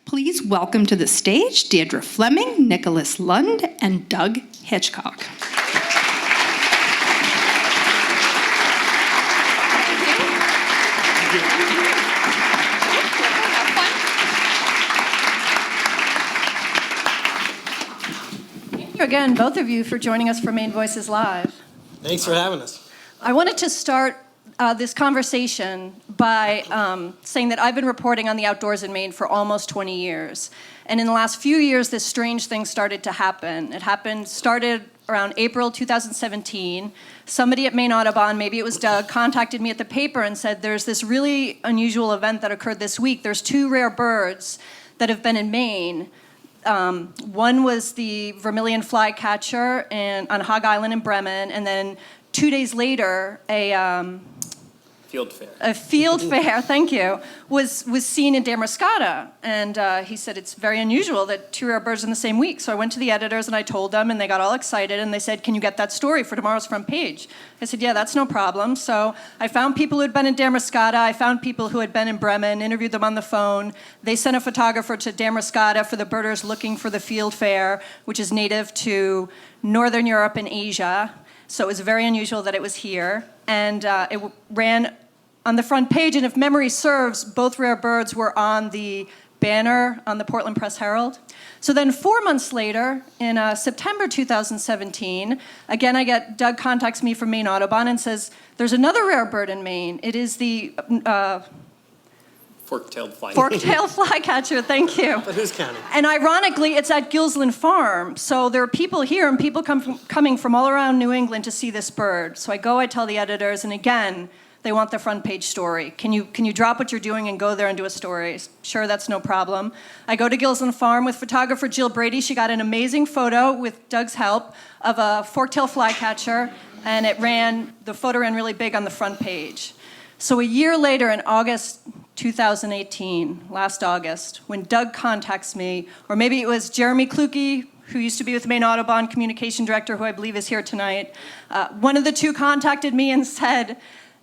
Please welcome to the stage Deirdre Fleming, Nicholas Lund, and Doug Hitchcox. Thank you again, both of you, for joining us for Maine Voices Live. Thanks for having us. I wanted to start this conversation by saying that I've been reporting on the outdoors in Maine for almost 20 years. And in the last few years, this strange thing started to happen. Started around April 2017. Somebody at Maine Audubon, maybe it was Doug, contacted me at the paper and said, there's this really unusual event that occurred this week. There's two rare birds that have been in Maine. One was the vermilion flycatcher on Hog Island in Bremen, and then 2 days later, a field fair, thank you, was seen in Damascata. And he said, it's very unusual that two rare birds in the same week. So I went to the editors and I told them, and they got all excited, and they said, can you get that story for tomorrow's front page? I said, yeah, that's no problem. So I found people who had been in Damascata, I found people who had been in Bremen, interviewed them on the phone. They sent a photographer to Damascata for the birders looking for the field fair, which is native to Northern Europe and Asia. So it was very unusual that it was here. And it ran on the front page, and if memory serves, both rare birds were on the banner on the Portland Press Herald. So then 4 months later, in September 2017, again, Doug contacts me from Maine Audubon and says, there's another rare bird in Maine. It is the Fork-tailed flycatcher, thank you. But who's counting? And ironically, it's at Gillsland Farm. So there are people here, and people coming from all around New England to see this bird. So I tell the editors, and again, they want the front page story. Can you drop what you're doing and go there and do a story? Sure, that's no problem. I go to Gillsland Farm with photographer Jill Brady. She got an amazing photo with Doug's help of a fork-tailed flycatcher, and the photo ran really big on the front page. So a year later, in August 2018, last August, when Doug contacts me, or maybe it was Jeremy Kluge, who used to be with Maine Audubon, communication director, who I believe is here tonight, one of the two contacted me and said,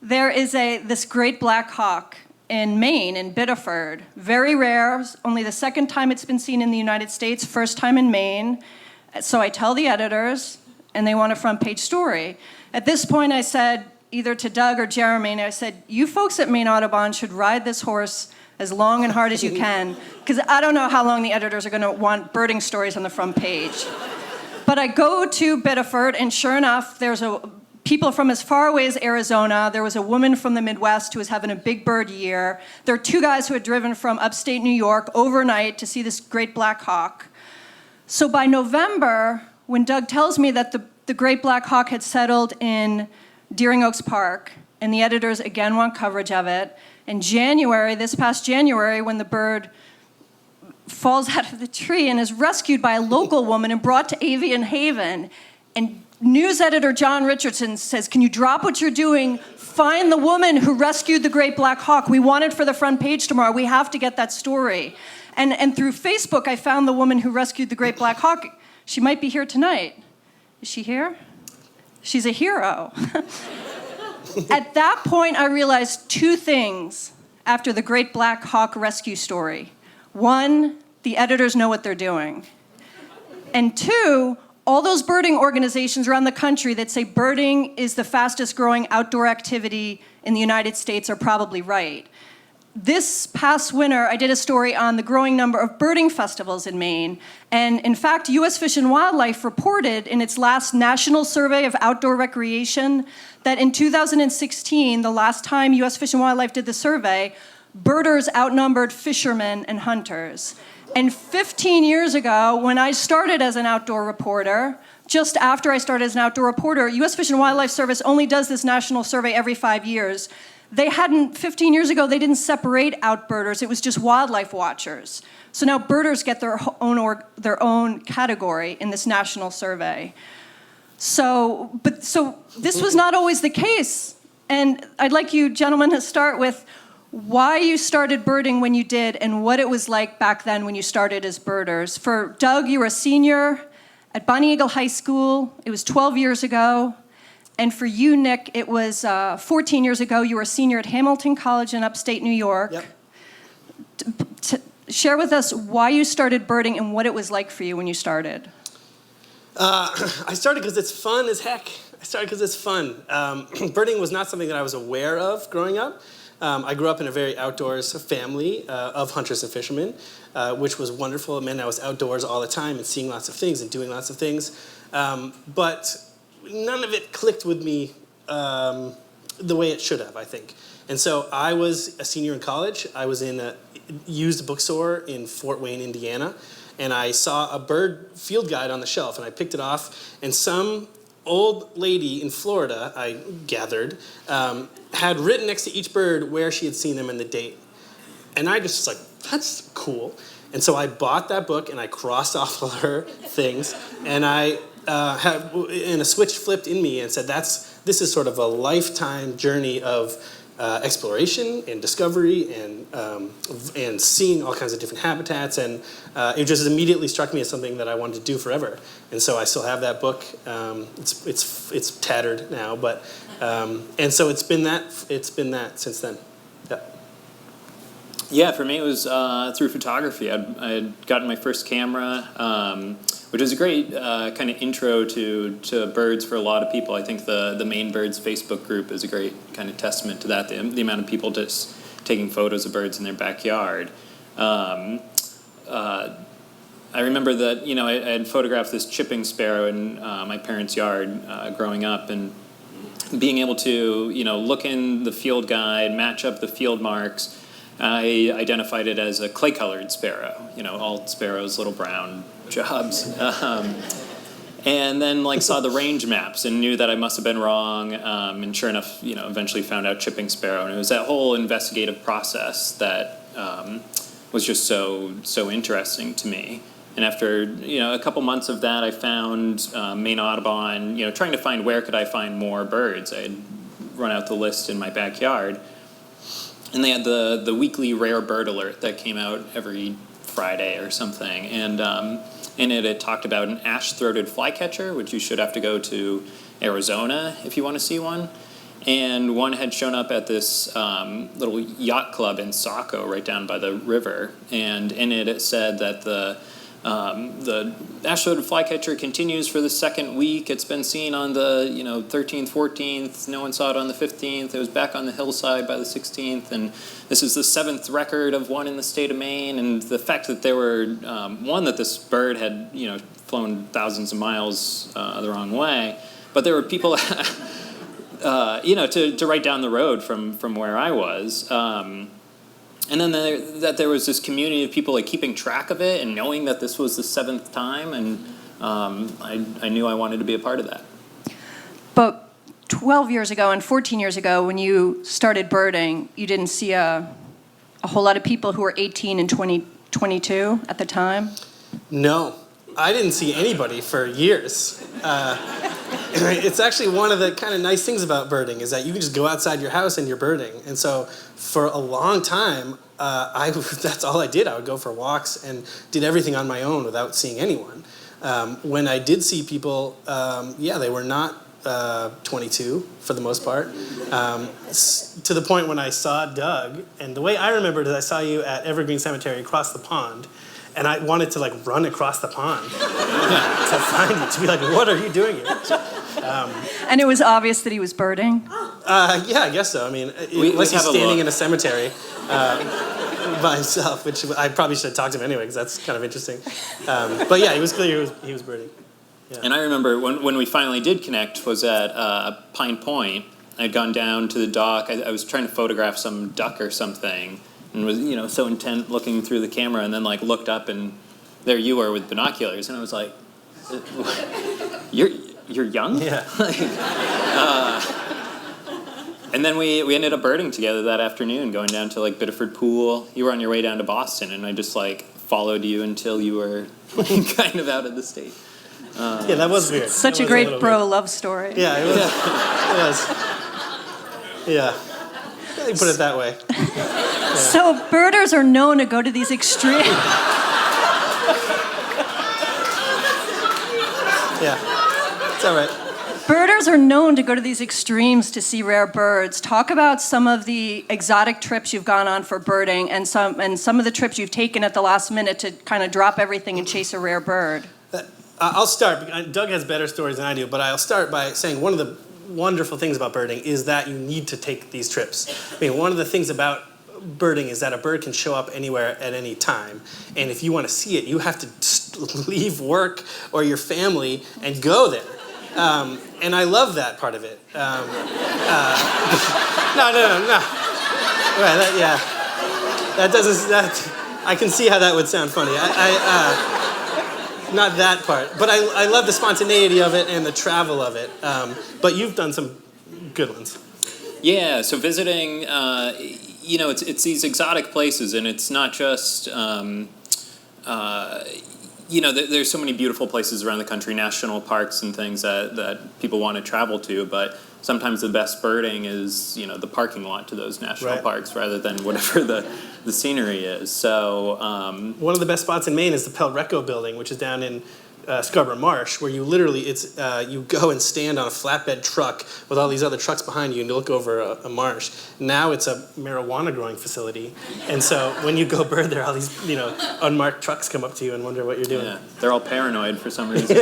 there is this great black hawk in Maine, in Biddeford. Very rare, only the second time it's been seen in the United States, first time in Maine. So I tell the editors, and they want a front page story. At this point, I said, either to Doug or Jeremy, and I said, you folks at Maine Audubon should ride this horse as long and hard as you can, because I don't know how long the editors are going to want birding stories on the front page. But I go to Biddeford, and sure enough, there's people from as far away as Arizona. There was a woman from the Midwest who was having a big bird year. There are two guys who had driven from upstate New York overnight to see this great black hawk. So by November, when Doug tells me that the great black hawk had settled in Deering Oaks Park, and the editors again want coverage of it, in January, this past January, when the bird falls out of the tree and is rescued by a local woman and brought to Avian Haven, and news editor John Richardson says, can you drop what you're doing, find the woman who rescued the great black hawk. We want it for the front page tomorrow. We have to get that story. And through Facebook, I found the woman who rescued the great black hawk. She might be here tonight. Is she here? She's a hero. At that point, I realized two things after the great black hawk rescue story. One, the editors know what they're doing. And two, all those birding organizations around the country that say birding is the fastest growing outdoor activity in the United States are probably right. This past winter, I did a story on the growing number of birding festivals in Maine. And in fact, U.S. Fish and Wildlife reported in its last national survey of outdoor recreation that in 2016, the last time U.S. Fish and Wildlife did the survey, birders outnumbered fishermen and hunters. And 15 years ago, when I started as an outdoor reporter, just after I started as an outdoor reporter, U.S. Fish and Wildlife Service only does this national survey every 5 years. 15 years ago, they didn't separate out birders. It was just wildlife watchers. So now birders get their own category in this national survey. So this was not always the case. And I'd like you gentlemen to start with why you started birding when you did and what it was like back then when you started as birders. For Doug, you were a senior at Bonnie Eagle High School. It was 12 years ago. And for you, Nick, it was 14 years ago. You were a senior at Hamilton College in upstate New York. Yep. share with us why you started birding and what it was like for you when you started. I started because it's fun as heck. I started because it's fun. Birding was not something that I was aware of growing up. I grew up in a very outdoors family of hunters and fishermen, which was wonderful. It meant I was outdoors all the time and seeing lots of things and doing lots of things. But none of it clicked with me the way it should have, I think. And so I was a senior in college. I was in a used bookstore in Fort Wayne, Indiana, and I saw a bird field guide on the shelf, and I picked it off, and some old lady in Florida, I gathered, had written next to each bird where she had seen them and the date. And I just was like, that's cool. And so I bought that book, and I crossed off all her things, and and a switch flipped in me and said, this is sort of a lifetime journey of exploration and discovery and seeing all kinds of different habitats, and it just immediately struck me as something that I wanted to do forever. And so I still have that book. It's tattered now, but and so it's been that since then. Yeah. Yeah, for me it was through photography. I had gotten my first camera, which was a great kind of intro to birds for a lot of people. I think the Maine Birds Facebook group is a great kind of testament to that, the amount of people just taking photos of birds in their backyard. I remember that, I had photographed this chipping sparrow in my parents' yard growing up, and being able to, look in the field guide, match up the field marks. I identified it as a clay-colored sparrow, all sparrows, little brown jobs. And then saw the range maps and knew that I must have been wrong. And sure enough, eventually found out chipping sparrow. And it was that whole investigative process that was just so interesting to me. And after, a couple months of that, I found Maine Audubon, trying to find where could I find more birds. I had run out the list in my backyard. And they had the weekly rare bird alert that came out every Friday or something. And in it talked about an ash-throated flycatcher, which you should have to go to Arizona if you want to see one. And one had shown up at this little yacht club in Saco, right down by the river. And in it said that the ash-throated flycatcher continues for the second week. It's been seen on the 13th, 14th. No one saw it on the 15th. It was back on the hillside by the 16th. And this is the 7th record of one in the state of Maine. And the fact that there were that this bird had flown thousands of miles the wrong way, but there were people to right down the road from where I was. And then there was this community of people keeping track of it and knowing that this was the 7th time, and I knew I wanted to be a part of that. But 12 years ago and 14 years ago, when you started birding, you didn't see a whole lot of people who were 18 and 22 at the time? No, I didn't see anybody for years. It's actually one of the kind of nice things about birding is that you can just go outside your house and you're birding. And so for a long time, that's all I did. I would go for walks and did everything on my own without seeing anyone. When I did see people, they were not 22 for the most part, to the point when I saw Doug. And the way I remembered is I saw you at Evergreen Cemetery across the pond. And I wanted to run across the pond to find you, to be like, what are you doing here? And it was obvious that he was birding? Yeah, I guess so. I mean, unless he's standing in a cemetery by himself, which I probably should have talked to him anyway, because that's kind of interesting. But yeah, it was clear he was birding. Yeah. And I remember when we finally did connect was at Pine Point. I had gone down to the dock. I was trying to photograph some duck or something, and was so intent looking through the camera, and then looked up, and there you were with binoculars, and I was like, you're young? Yeah. And then we ended up birding together that afternoon, going down to Biddeford Pool. You were on your way down to Boston, and I just followed you until you were kind of out of the state. Yeah, that was weird. Such a great bro love story. Yeah, it was. It was. Yeah. You put it that way. Yeah. So birders are known to go to these extreme. Yeah, it's all right. Birders are known to go to these extremes to see rare birds. Talk about some of the exotic trips you've gone on for birding and some of the trips you've taken at the last minute to kind of drop everything and chase a rare bird. I'll start. Doug has better stories than I do, but I'll start by saying one of the wonderful things about birding is that you need to take these trips. I mean, one of the things about birding is that a bird can show up anywhere at any time, and if you want to see it, you have to leave work or your family and go there. And I love that part of it. No. Right, I can see how that would sound funny. Not that part, but I love the spontaneity of it and the travel of it. But you've done some good ones. Yeah, so visiting, it's these exotic places, and it's not just, there's so many beautiful places around the country, national parks and things that people want to travel to, but sometimes the best birding is, the parking lot to those national parks rather than whatever the scenery is. So one of the best spots in Maine is the Pelreco building, which is down in Scarborough Marsh, where you literally, you go and stand on a flatbed truck with all these other trucks behind you and you look over a marsh. Now it's a marijuana growing facility. And so when you go bird there, all these, unmarked trucks come up to you and wonder what you're doing. Yeah, they're all paranoid for some reason.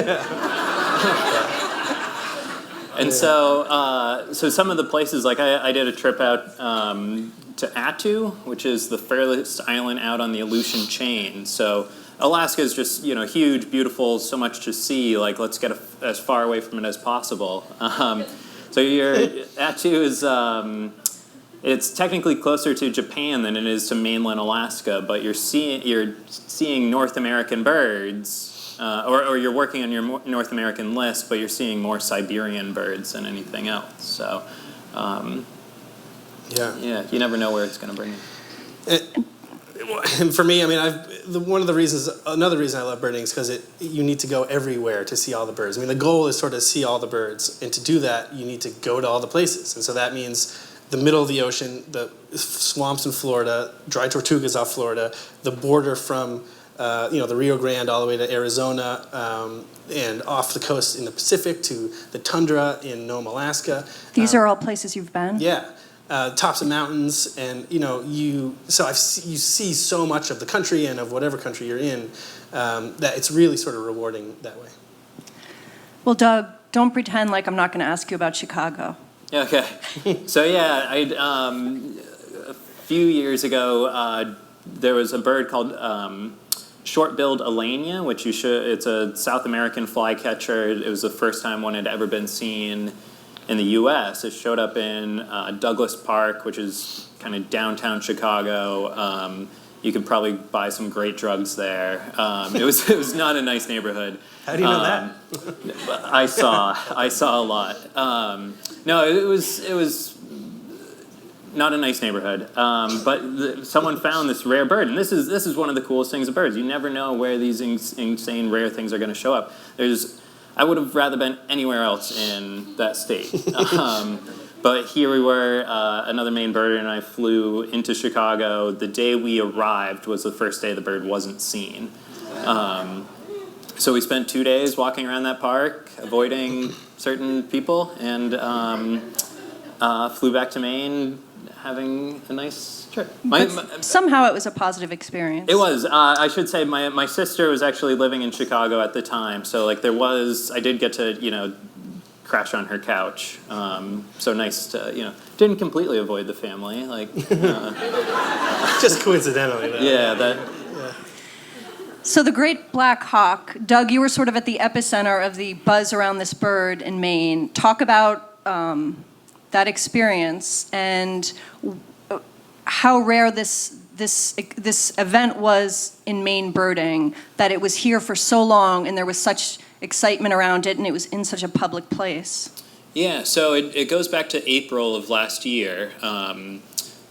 And so some of the places, like I did a trip out to Attu, which is the furthest island out on the Aleutian chain. So Alaska is just, huge, beautiful, so much to see. Like, let's get as far away from it as possible. So Attu is, it's technically closer to Japan than it is to mainland Alaska, but you're seeing North American birds, or you're working on your North American list, but you're seeing more Siberian birds than anything else. So, you never know where it's going to bring you. And for me, I mean, another reason I love birding is because you need to go everywhere to see all the birds. I mean, the goal is sort of to see all the birds, and to do that, you need to go to all the places. And so that means the middle of the ocean, the swamps in Florida, dry tortugas off Florida, the border from the Rio Grande all the way to Arizona, and off the coast in the Pacific to the tundra in Nome, Alaska. These are all places you've been? Yeah. Tops of mountains, and you see so much of the country and of whatever country you're in, that it's really sort of rewarding that way. Well, Doug, don't pretend like I'm not going to ask you about Chicago. Okay. So a few years ago, there was a bird called short-billed Alania, which it's a South American flycatcher. It was the first time one had ever been seen in the U.S. It showed up in Douglas Park, which is kind of downtown Chicago. You could probably buy some great drugs there. It was not a nice neighborhood. How do you know that? I saw a lot. No, it was not a nice neighborhood. But someone found this rare bird, and this is one of the coolest things of birds. You never know where these insane rare things are going to show up. I would have rather been anywhere else in that state. But here we were, another Maine birder and I flew into Chicago. The day we arrived was the first day the bird wasn't seen. So we spent 2 days walking around that park, avoiding certain people, and flew back to Maine having a nice trip. Somehow it was a positive experience. It was. I should say my sister was actually living in Chicago at the time, so I did get to, crash on her couch. So nice to, didn't completely avoid the family. Just coincidentally, though. Yeah, So the great black hawk, Doug, you were sort of at the epicenter of the buzz around this bird in Maine. Talk about that experience and how rare this event was in Maine birding, that it was here for so long and there was such excitement around it and it was in such a public place. Yeah, so it goes back to April of last year.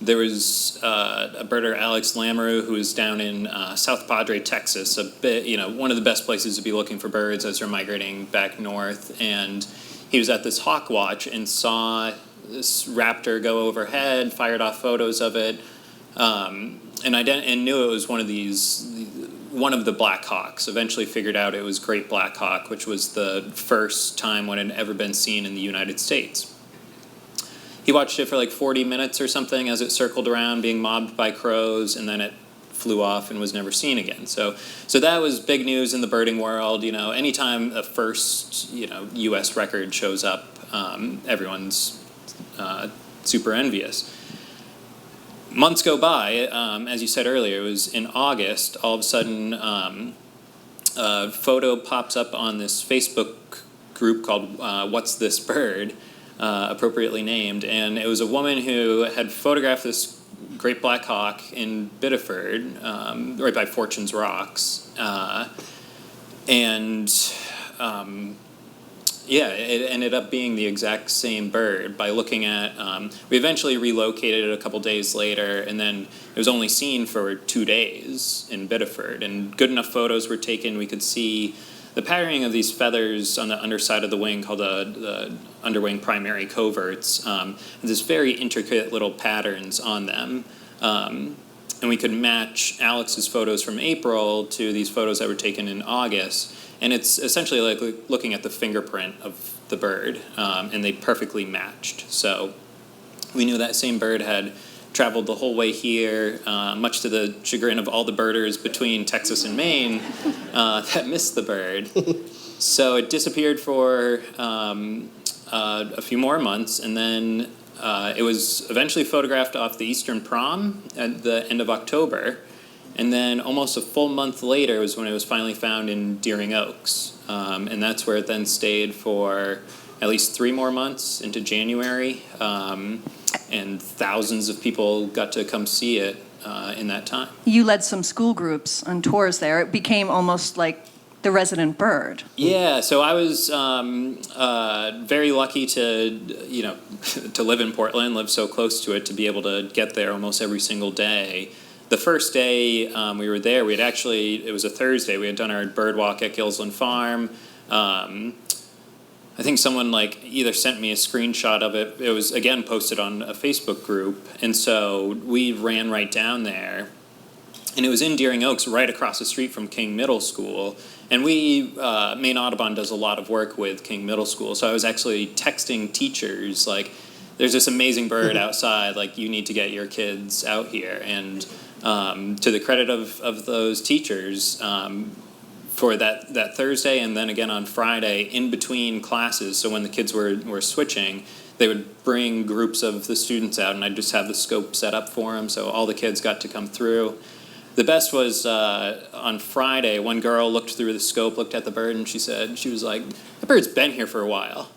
There was a birder, Alex Lamoureux, who was down in South Padre, Texas, one of the best places to be looking for birds as they're migrating back north. And he was at this hawk watch and saw this raptor go overhead, fired off photos of it, and knew it was one one of the Black Hawks. Eventually figured out it was Great Black Hawk, which was the first time one had ever been seen in the United States. He watched it for like 40 minutes or something as it circled around being mobbed by crows, and then it flew off and was never seen again. So that was big news in the birding world. You know, anytime a first, U.S. record shows up, everyone's super envious. Months go by. As you said earlier, it was in August. All of a sudden, a photo pops up on this Facebook group called What's This Bird? Appropriately named, and it was a woman who had photographed this great black hawk in Biddeford, right by Fortune's Rocks, it ended up being the exact same bird. By looking at, we eventually relocated it a couple days later, and then it was only seen for 2 days in Biddeford, and good enough photos were taken, we could see the patterning of these feathers on the underside of the wing, called the underwing primary coverts. There's very intricate little patterns on them. And we could match Alex's photos from April to these photos that were taken in August. And it's essentially like looking at the fingerprint of the bird, and they perfectly matched. So we knew that same bird had traveled the whole way here, much to the chagrin of all the birders between Texas and Maine that missed the bird. So it disappeared for a few more months, and then it was eventually photographed off the Eastern Prom at the end of October. And then almost a full month later was when it was finally found in Deering Oaks. And that's where it then stayed for at least 3 more months into January. And thousands of people got to come see it in that time. You led some school groups on tours there. It became almost like the resident bird. Yeah, so I was very lucky to, to live in Portland, live so close to it, to be able to get there almost every single day. The first day we were there, it was a Thursday, we had done our bird walk at Gillsland Farm. I think someone either sent me a screenshot of it. It was, again, posted on a Facebook group. And so we ran right down there. And it was in Deering Oaks, right across the street from King Middle School. And Maine Audubon does a lot of work with King Middle School. So I was actually texting teachers, there's this amazing bird outside, you need to get your kids out here. And to the credit of those teachers, for that Thursday and then again on Friday in between classes, so when the kids were switching, they would bring groups of the students out, and I'd just have the scope set up for them, so all the kids got to come through. The best was on Friday, one girl looked through the scope, looked at the bird, and she was like, "The bird's been here for a while."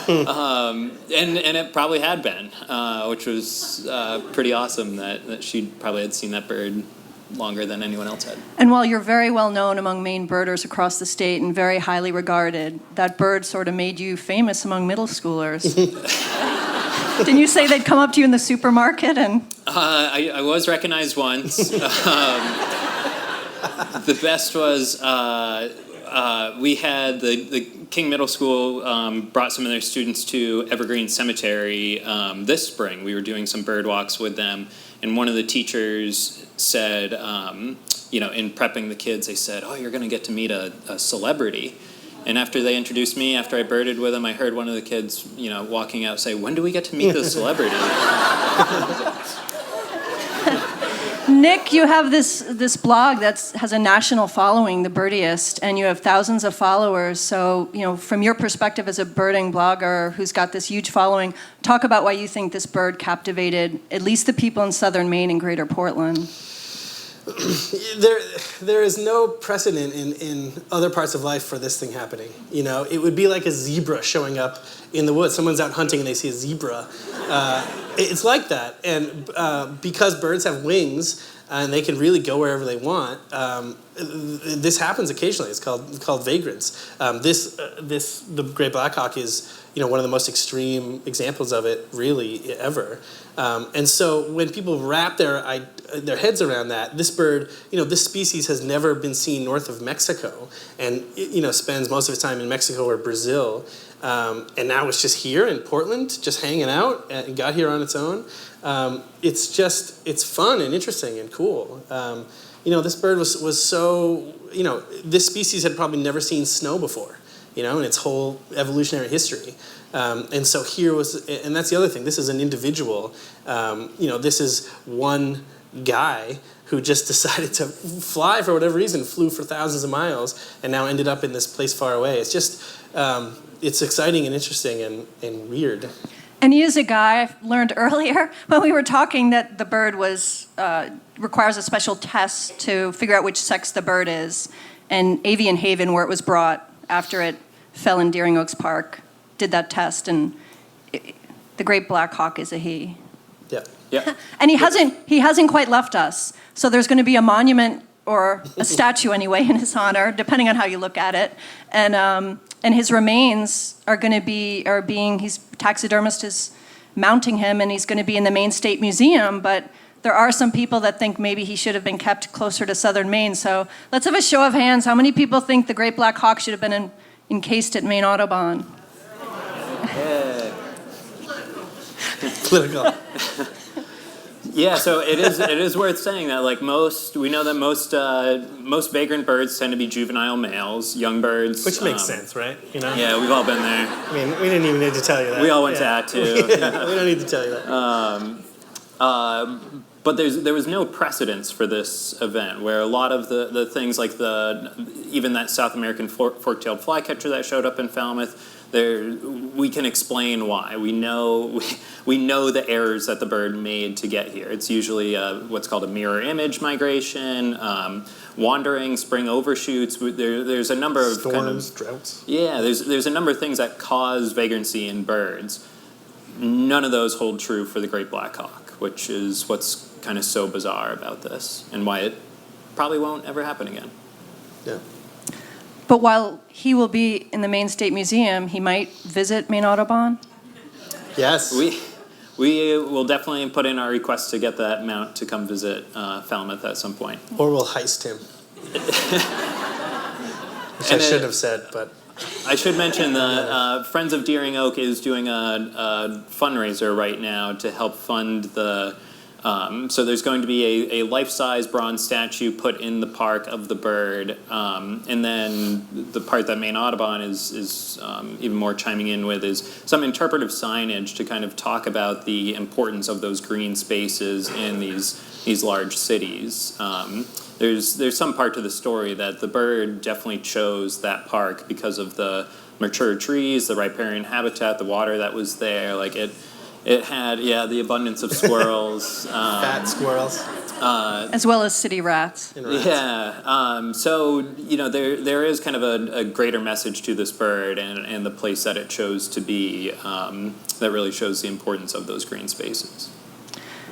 And it probably had been, which was pretty awesome that she probably had seen that bird longer than anyone else had. And while you're very well known among Maine birders across the state and very highly regarded, that bird sort of made you famous among middle schoolers. Didn't you say they'd come up to you in the supermarket and? I was recognized once. The best was we had the King Middle School brought some of their students to Evergreen Cemetery this spring. We were doing some bird walks with them, and one of the teachers said, in prepping the kids, they said, "Oh, you're going to get to meet a celebrity." And after they introduced me, after I birded with them, I heard one of the kids, walking out say, "When do we get to meet the celebrity?" Nick, you have this blog that has a national following, The Birdiest, and you have thousands of followers. So, from your perspective as a birding blogger who's got this huge following, talk about why you think this bird captivated at least the people in southern Maine and greater Portland. There is no precedent in other parts of life for this thing happening. It would be like a zebra showing up in the woods. Someone's out hunting and they see a zebra. It's like that. And because birds have wings and they can really go wherever they want, this happens occasionally. It's called vagrants. The great blackhawk is one of the most extreme examples of it, really, ever. And so when people wrap their heads around that, this bird, this species has never been seen north of Mexico, and spends most of its time in Mexico or Brazil, and now it's just here in Portland, just hanging out, and got here on its own. It's fun and interesting and cool. this bird was so, this species had probably never seen snow before, in its whole evolutionary history. And so and that's the other thing, this is an individual, this is one guy who just decided to fly for whatever reason, flew for thousands of miles, and now ended up in this place far away. It's just, it's exciting and interesting and weird. And he is a guy, I learned earlier when we were talking that the bird requires a special test to figure out which sex the bird is. And Avian Haven, where it was brought after it fell in Deering Oaks Park, did that test, and the great black hawk is a he. Yeah. Yeah. And he hasn't quite left us. So there's going to be a monument or a statue anyway in his honor, depending on how you look at it. And his remains he's taxidermist is mounting him, and he's going to be in the Maine State Museum. But there are some people that think maybe he should have been kept closer to southern Maine. So let's have a show of hands. How many people think the great black hawk should have been encased at Maine Audubon? Political. Yeah, so it is worth saying that we know that most vagrant birds tend to be juvenile males, young birds. Which makes sense, right? Yeah, we've all been there. I mean, we didn't even need to tell you that. We all went to that too. Yeah, we don't need to tell you that. But there was no precedence for this event, where a lot of the things like even that South American fork-tailed flycatcher that showed up in Falmouth, we can explain why. We know the errors that the bird made to get here. It's usually what's called a mirror image migration, wandering spring overshoots. There's a number of storms, droughts. Yeah, there's a number of things that cause vagrancy in birds. None of those hold true for the great black hawk, which is what's kind of so bizarre about this, and why it probably won't ever happen again. Yeah. But while he will be in the Maine State Museum, he might visit Maine Audubon? Yes. We will definitely put in our request to get that mount to come visit Falmouth at some point. Or we'll heist him. Which I should have said, but... I should mention that Friends of Deering Oak is doing a fundraiser right now to help fund the... so there's going to be a life-size bronze statue put in the park of the bird, and then the part that Maine Audubon is even more chiming in with is some interpretive signage to kind of talk about the importance of those green spaces in these large cities. There's some part to the story that the bird definitely chose that park because of the mature trees, the riparian habitat, the water that was there. Like it had, the abundance of squirrels. Fat squirrels. As well as city rats. Yeah. So, there is kind of a greater message to this bird and the place that it chose to be that really shows the importance of those green spaces.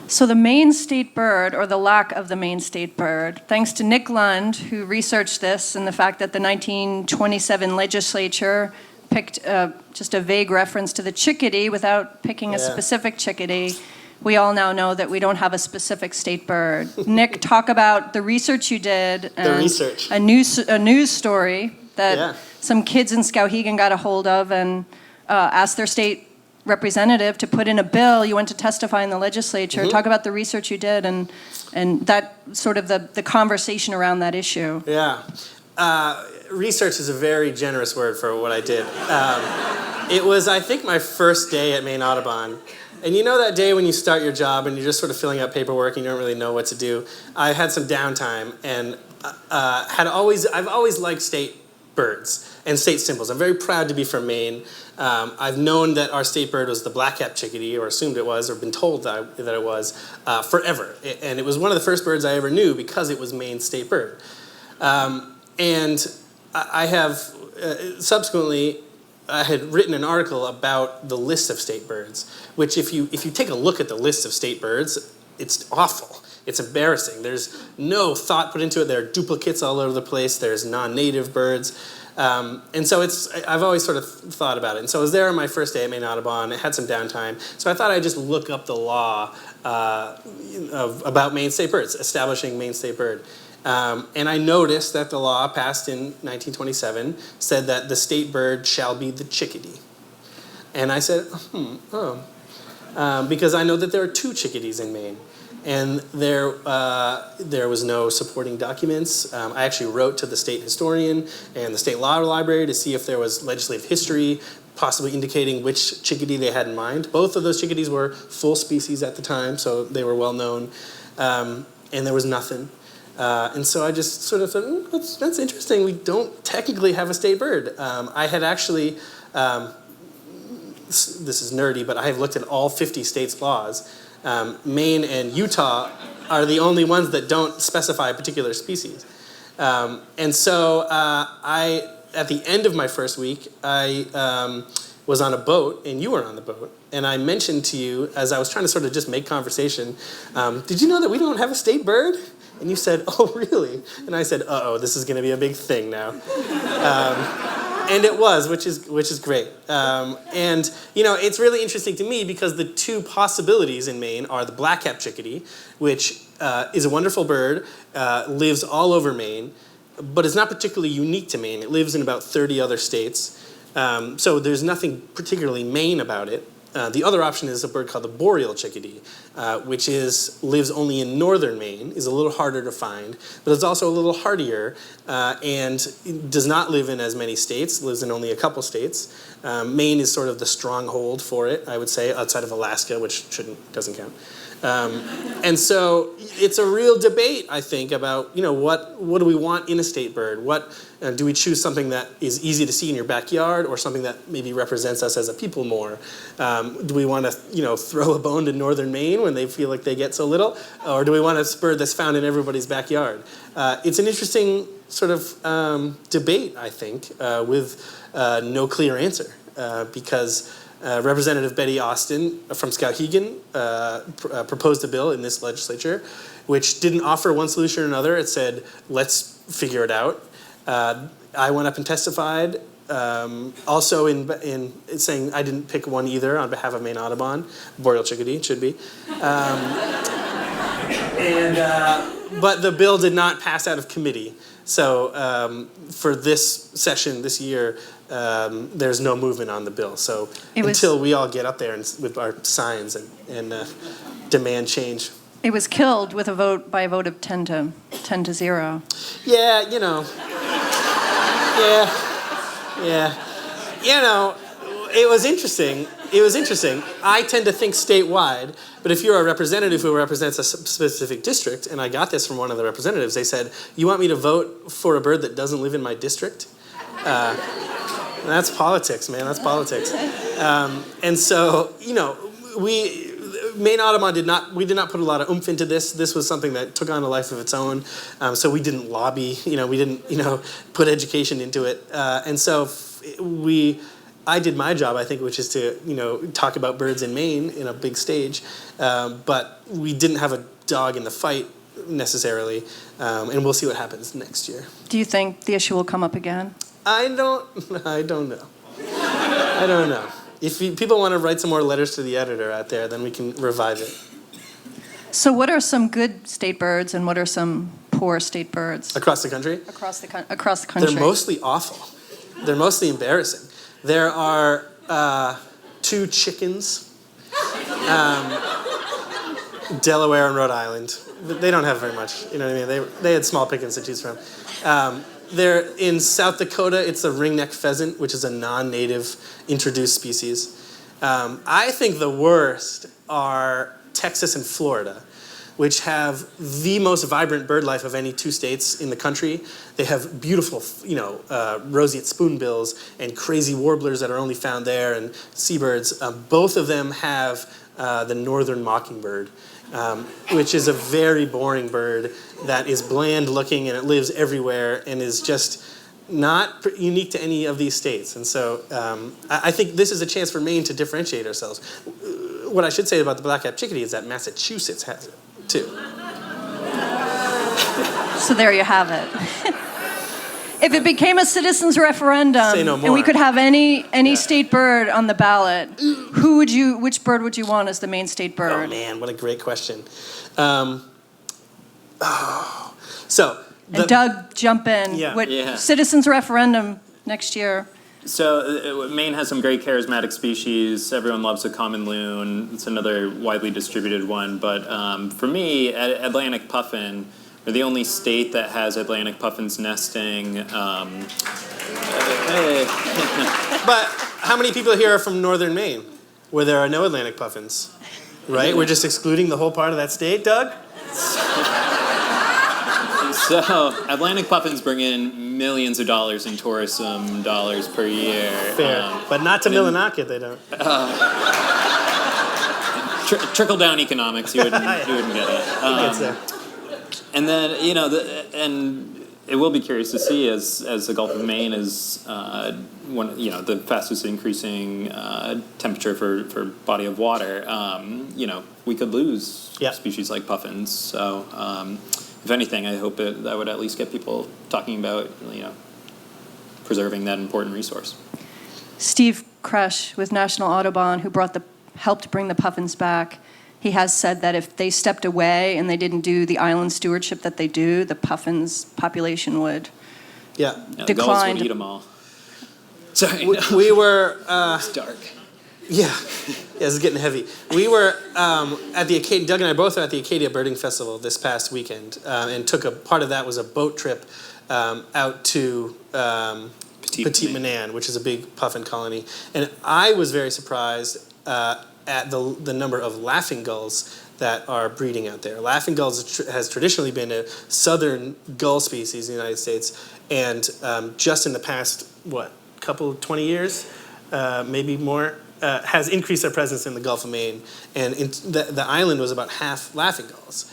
So the Maine State bird, or the lack of the Maine State bird, thanks to Nick Lund, who researched this, and the fact that the 1927 legislature picked just a vague reference to the chickadee without picking a specific chickadee, we all now know that we don't have a specific state bird. Nick, talk about the research you did. And the research. A news story that some kids in Skowhegan got a hold of and asked their state representative to put in a bill. You went to testify in the legislature. Mm-hmm. Talk about the research you did and that sort of the conversation around that issue. Yeah. Research is a very generous word for what I did. It was, I think, my first day at Maine Audubon. And that day when you start your job and you're just sort of filling out paperwork and you don't really know what to do. I had some downtime and I've always liked state birds and state symbols. I'm very proud to be from Maine. I've known that our state bird was the black-capped chickadee, or assumed it was, or been told that it was, forever. And it was one of the first birds I ever knew because it was Maine's state bird. And I have subsequently, I had written an article about the list of state birds, which if you take a look at the list of state birds, it's awful. It's embarrassing. There's no thought put into it. There are duplicates all over the place. There's non-native birds. And so I've always sort of thought about it. And so I was there on my first day at Maine Audubon. I had some downtime. So I thought I'd just look up the law about Maine state birds, establishing Maine state bird. And I noticed that the law passed in 1927 said that the state bird shall be the chickadee. And I said, because I know that there are two chickadees in Maine. And there was no supporting documents. I actually wrote to the state historian and the state law library to see if there was legislative history possibly indicating which chickadee they had in mind. Both of those chickadees were full species at the time, so they were well known. And there was nothing. And so I just sort of thought, that's interesting. We don't technically have a state bird. I had actually, this is nerdy, but I have looked at all 50 states' laws. Maine and Utah are the only ones that don't specify a particular species. And so at the end of my first week, I was on a boat, and you were on the boat, and I mentioned to you, as I was trying to sort of just make conversation, did you know that we don't have a state bird? And you said, oh, really? And I said, uh-oh, this is going to be a big thing now. And it was, which is great. And, it's really interesting to me because the two possibilities in Maine are the black-capped chickadee, which is a wonderful bird, lives all over Maine, but is not particularly unique to Maine. It lives in about 30 other states. So there's nothing particularly Maine about it. The other option is a bird called the boreal chickadee, which lives only in northern Maine, is a little harder to find, but it's also a little hardier and does not live in as many states, lives in only a couple states. Maine is sort of the stronghold for it, I would say, outside of Alaska, which doesn't count. And so it's a real debate, I think, about what do we want in a state bird? What do we choose something that is easy to see in your backyard, or something that maybe represents us as a people more? Do we want to throw a bone to northern Maine when they feel like they get so little, or do we want a bird that's found in everybody's backyard? It's an interesting sort of debate, I think, with no clear answer, because Representative Betty Austin from Skowhegan proposed a bill in this legislature which didn't offer one solution or another. It said, let's figure it out. I went up and testified, also in saying I didn't pick one either on behalf of Maine Audubon. Boreal chickadee, it should be. But the bill did not pass out of committee. So for this session, this year, there's no movement on the bill. So until we all get up there with our signs and demand change. It was killed with by a vote of 10 to 0. Yeah, Yeah. It was interesting. I tend to think statewide, but if you're a representative who represents a specific district, and I got this from one of the representatives, they said, you want me to vote for a bird that doesn't live in my district? That's politics, man. That's politics. And so, Maine Audubon did not put a lot of oomph into this. This was something that took on a life of its own. So we didn't lobby, we didn't, put education into it. And so I did my job, I think, which is to, talk about birds in Maine in a big stage. But we didn't have a dog in the fight necessarily. And we'll see what happens next year. Do you think the issue will come up again? I don't know. I don't know. If people want to write some more letters to the editor out there, then we can revive it. So what are some good state birds and what are some poor state birds? Across the country? Across the country. They're mostly awful. They're mostly embarrassing. There are 2 chickens, Delaware and Rhode Island. They don't have very much, you know what I mean? They had small pickings to choose from. They're in South Dakota, it's a ringneck pheasant, which is a non-native introduced species. I think the worst are Texas and Florida, which have the most vibrant bird life of any 2 states in the country. They have beautiful, roseate spoonbills and crazy warblers that are only found there, and seabirds. Both of them have the northern mockingbird, which is a very boring bird that is bland looking, and it lives everywhere and is just not unique to any of these states. And so I think this is a chance for Maine to differentiate ourselves. What I should say about the black-capped chickadee is that Massachusetts has it, too. So there you have it. If it became a citizens referendum Say no more. and we could have any state bird on the ballot, which bird would you want as the main state bird? Oh man, what a great question. So And Doug, jump in. Yeah. Citizens referendum next year. So Maine has some great charismatic species. Everyone loves the common loon. It's another widely distributed one. But for me, Atlantic puffin, we're the only state that has Atlantic puffins nesting. But how many people here are from northern Maine, where there are no Atlantic puffins? Right? We're just excluding the whole part of that state, Doug? So Atlantic puffins bring in millions of dollars in tourism dollars per year. Fair. But not to Millinocket, they don't. Trickle-down economics, you wouldn't get it. It's there. And then, and it will be curious to see as the Gulf of Maine is the fastest increasing temperature for body of water. We could lose species like puffins. So, if anything, I hope that would at least get people talking about preserving that important resource. Steve Kresh with National Audubon, who helped bring the puffins back, he has said that if they stepped away and they didn't do the island stewardship that they do, the puffins population would The gulls decline. would eat them all. Sorry, We were... it's dark. Yeah, this is getting heavy. We were at the Acadia. Doug and I both were at the Acadia Birding Festival this past weekend, and took a part of that was a boat trip out to Petite Manan, which is a big puffin colony. And I was very surprised at the number of laughing gulls that are breeding out there. Laughing gulls has traditionally been a southern gull species in the United States, and just in the past 20 years, maybe more. Has increased their presence in the Gulf of Maine, and the island was about half laughing gulls.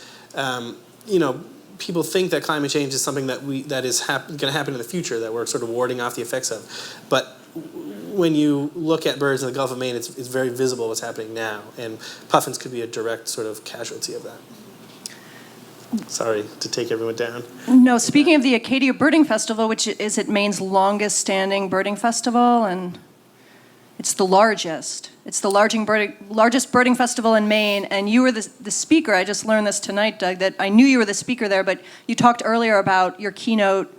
People think that climate change is something that is going to happen in the future, that we're sort of warding off the effects of. But when you look at birds in the Gulf of Maine, it's very visible what's happening now, and puffins could be a direct sort of casualty of that. Sorry to take everyone down. No, speaking of the Acadia Birding Festival, which is Maine's longest standing birding festival, and it's the largest. It's the largest birding festival in Maine, and you were the speaker. I just learned this tonight, Doug, that I knew you were the speaker there, but you talked earlier about your keynote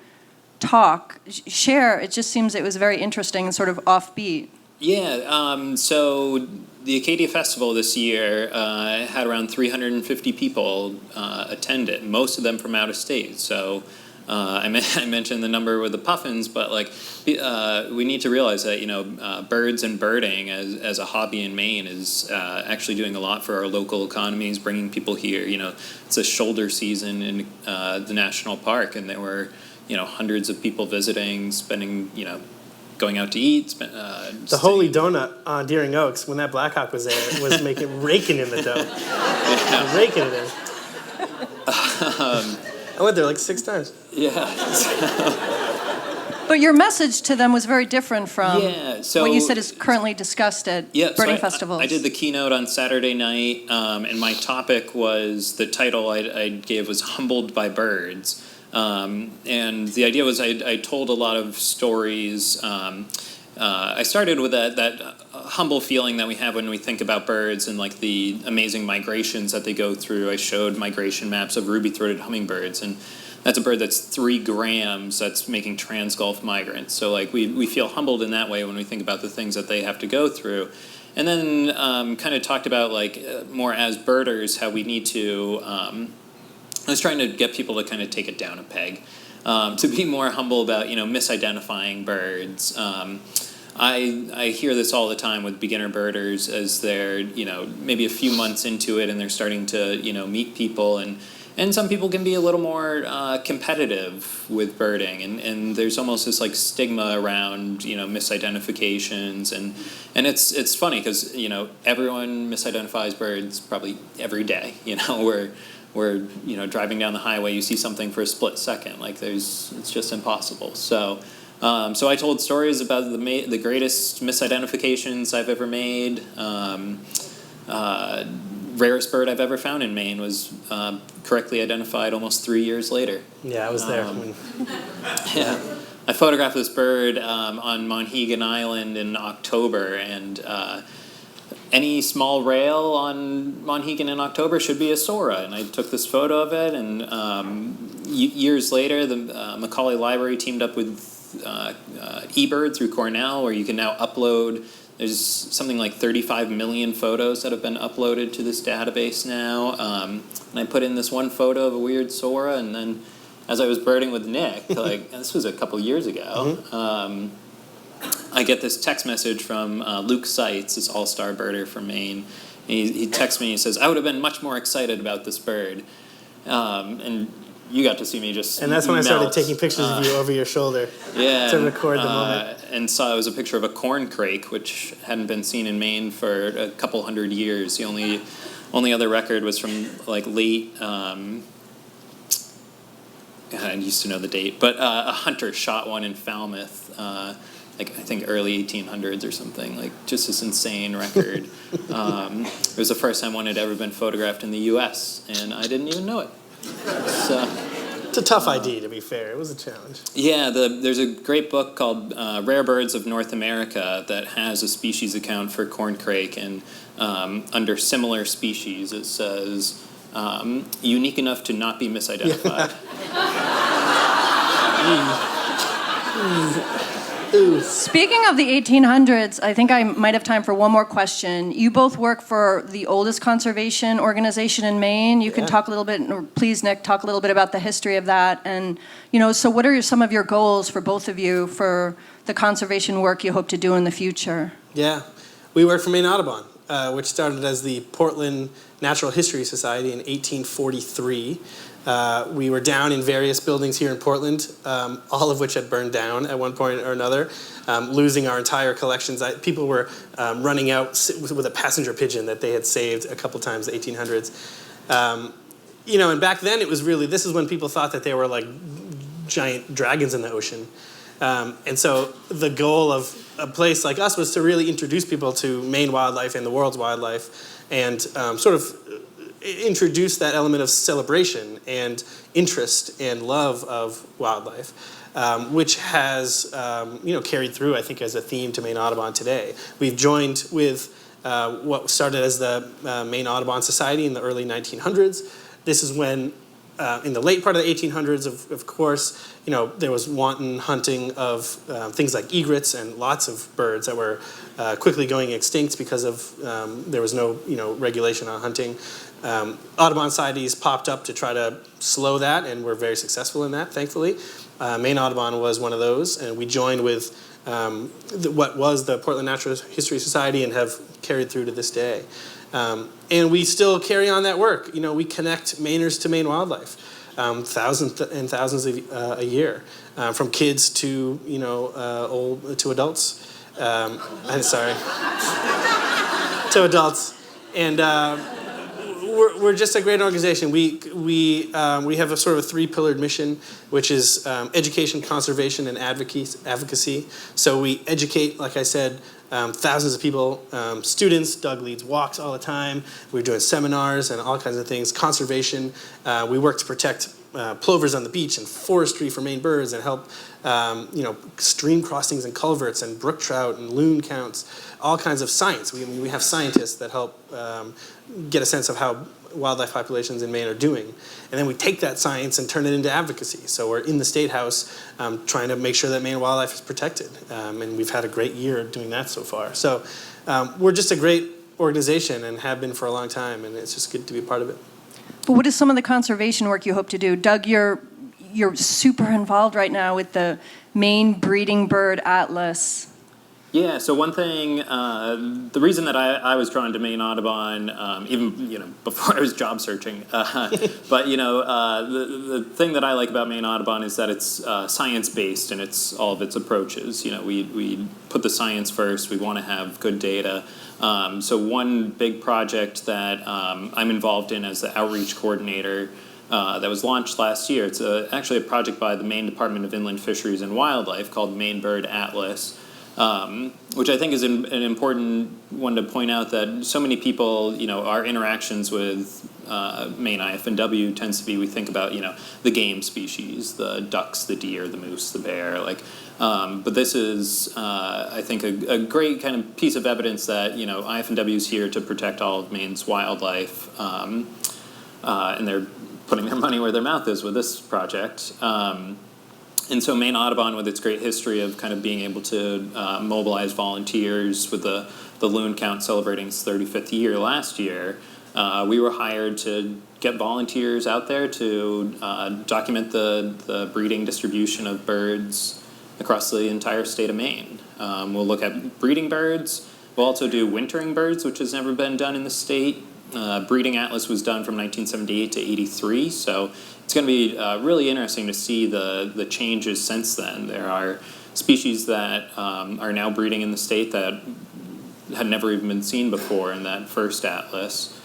talk. Share, it just seems it was very interesting and sort of offbeat. Yeah, so the Acadia Festival this year had around 350 people attend it, most of them from out of state. So I mentioned the number with the puffins, but we need to realize that birds and birding as a hobby in Maine is actually doing a lot for our local economies, bringing people here. It's a shoulder season in the national park, and there were hundreds of people visiting, spending going out to eat. The Holy Donut on Deering Oaks, when that Blackhawk was there, was raking in the dough. Raking it in. I went there 6 times. Yeah. But your message to them was very different from what you said is currently discussed at birding festivals. I did the keynote on Saturday night, and my topic was, the title I gave was Humbled by Birds. And the idea was I told a lot of stories. I started with that humble feeling that we have when we think about birds and the amazing migrations that they go through. I showed migration maps of ruby-throated hummingbirds, and that's a bird that's 3 grams that's making trans-Gulf migrants. So we feel humbled in that way when we think about the things that they have to go through. And then kind of talked about more as birders how we need to. I was trying to get people to kind of take it down a peg, to be more humble about misidentifying birds. I hear this all the time with beginner birders as they're maybe a few months into it and they're starting to meet people, and some people can be a little more competitive with birding, and there's almost this stigma around misidentifications, and it's funny because everyone misidentifies birds probably every day. We're driving down the highway, you see something for a split second, it's just impossible. So I told stories about the greatest misidentifications I've ever made. Rarest bird I've ever found in Maine was correctly identified almost 3 years later. Yeah, I was there. Yeah, I photographed this bird on Monhegan Island in October, and any small rail on Monhegan in October should be a Sora, and I took this photo of it, and years later, the Macaulay Library teamed up with eBird through Cornell, where you can now upload. There's something like 35 million photos that have been uploaded to this database now. And I put in this one photo of a weird Sora, and then as I was birding with Nick, like this was a couple years ago, I get this text message from Luke Seitz, this all-star birder from Maine. He texts me, he says, "I would have been much more excited about this bird." And you got to see me just And that's when I started melt. taking pictures of you over your shoulder Yeah, to record the moment. and saw it was a picture of a corn crake, which hadn't been seen in Maine for a couple hundred years. The only other record was from like late. I used to know the date, but a hunter shot one in Falmouth, like I think early 1800s or something. Like just this insane record. It was the first time one had ever been photographed in the U.S., and I didn't even know it. So. It's a tough ID, to be fair. It was a challenge. Yeah, there's a great book called Rare Birds of North America that has a species account for corncrake, and under similar species it says, unique enough to not be misidentified. Speaking of the 1800s, I think I might have time for one more question. You both work for the oldest conservation organization in Maine. You can talk a little bit, or please, Nick, talk a little bit about the history of that. And, so what are some of your goals for both of you for the conservation work you hope to do in the future? Yeah. We work for Maine Audubon, which started as the Portland Natural History Society in 1843. We were down in various buildings here in Portland, all of which had burned down at one point or another, losing our entire collections. People were running out with a passenger pigeon that they had saved a couple times in the 1800s. And back then it was really, this is when people thought that they were like giant dragons in the ocean. And so the goal of a place like us was to really introduce people to Maine wildlife and the world's wildlife, and sort of introduce that element of celebration and interest and love of wildlife, which has carried through, I think, as a theme to Maine Audubon today. We've joined with what started as the Maine Audubon Society in the early 1900s. This is when, in the late part of the 1800s, of course, there was wanton hunting of things like egrets and lots of birds that were quickly going extinct because of there was no regulation on hunting. Audubon societies popped up to try to slow that, and we're very successful in that, thankfully. Maine Audubon was one of those, and we joined with what was the Portland Natural History Society and have carried through to this day. And we still carry on that work. We connect Mainers to Maine wildlife, thousands and thousands a year, from kids to old to adults. I'm sorry, to adults, and we're just a great organization. We have a sort of a three-pillared mission, which is education, conservation, and advocacy. So we educate, like I said, thousands of people, students. Doug leads walks all the time. We're doing seminars and all kinds of things. Conservation, we work to protect plovers on the beach and forestry for Maine birds, and help stream crossings and culverts and brook trout and loon counts, all kinds of science. We have scientists that help get a sense of how wildlife populations in Maine are doing. And then we take that science and turn it into advocacy. So we're in the State House trying to make sure that Maine wildlife is protected. And we've had a great year doing that so far. So we're just a great organization and have been for a long time, and it's just good to be a part of it. But what is some of the conservation work you hope to do? Doug, you're super involved right now with the Maine Breeding Bird Atlas. Yeah, so one thing, the reason that I was drawn to Maine Audubon, even before I was job searching, but the thing that I like about Maine Audubon is that it's science-based in all of its approaches. We put the science first. We want to have good data. So one big project that I'm involved in as the outreach coordinator that was launched last year. It's actually a project by the Maine Department of Inland Fisheries and Wildlife called Maine Bird Atlas. Which I think is an important one to point out, that so many people, our interactions with Maine IFNW tends to be, we think about, the game species, the ducks, the deer, the moose, the bear, but this is, I think, a great kind of piece of evidence that, IFNW is here to protect all of Maine's wildlife, and they're putting their money where their mouth is with this project. And so Maine Audubon, with its great history of kind of being able to mobilize volunteers with the Lund count celebrating its 35th year last year, we were hired to get volunteers out there to document the breeding distribution of birds across the entire state of Maine. We'll look at breeding birds. We'll also do wintering birds, which has never been done in the state. Breeding Atlas was done from 1978 to 83, so it's going to be really interesting to see the changes since then. There are species that are now breeding in the state that had never even been seen before in that first atlas.